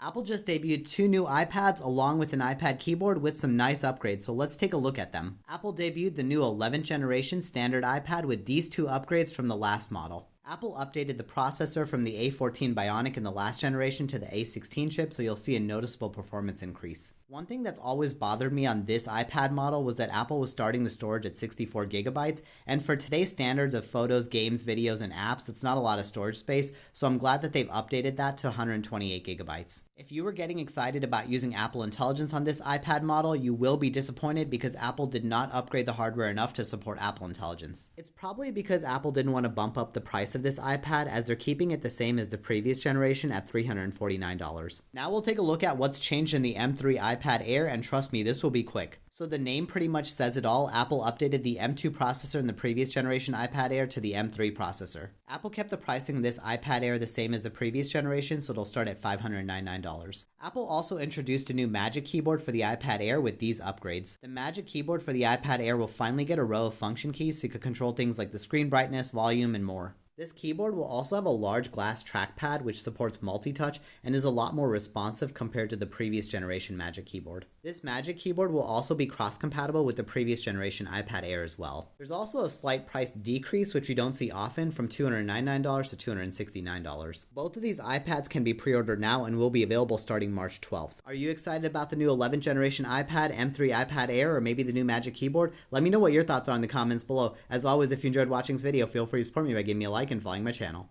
Apple just debuted two new iPads along with an iPad keyboard with some nice upgrades, so let's take a look at them. Apple debuted the new 11th generation standard iPad with these two upgrades from the last model. Apple updated the processor from the A14 Bionic in the last generation to the A16 chip, so you'll see a noticeable performance increase. One thing that's always bothered me on this iPad model was that Apple was starting the storage at 64 gigabytes, and for today's standards of photos, games, videos, and apps, that's not a lot of storage space, so I'm glad that they've updated that to 128 gigabytes. If you were getting excited about using Apple Intelligence on this iPad model, you will be disappointed because Apple did not upgrade the hardware enough to support Apple Intelligence. It's probably because Apple didn't want to bump up the price of this iPad, as they're keeping it the same as the previous generation at $349. Now we'll take a look at what's changed in the M3 iPad Air, and trust me, this will be quick. So the name pretty much says it all. Apple updated the M2 processor in the previous generation iPad Air to the M3 processor. Apple kept the pricing of this iPad Air the same as the previous generation, so it'll start at $599. Apple also introduced a new Magic Keyboard for the iPad Air with these upgrades. The Magic Keyboard for the iPad Air will finally get a row of function keys so you can control things like the screen brightness, volume, and more. This keyboard will also have a large glass trackpad which supports multi-touch and is a lot more responsive compared to the previous generation Magic Keyboard. This Magic Keyboard will also be cross-compatible with the previous generation iPad Air as well. There's also a slight price decrease, which we don't see often, from $299 to $269. Both of these iPads can be pre-ordered now and will be available starting March 12th. Are you excited about the new 11th generation iPad, M3 iPad Air, or maybe the new Magic Keyboard? Let me know what your thoughts are in the comments below. As always, if you enjoyed watching this video, feel free to support me by giving me a like and following my channel.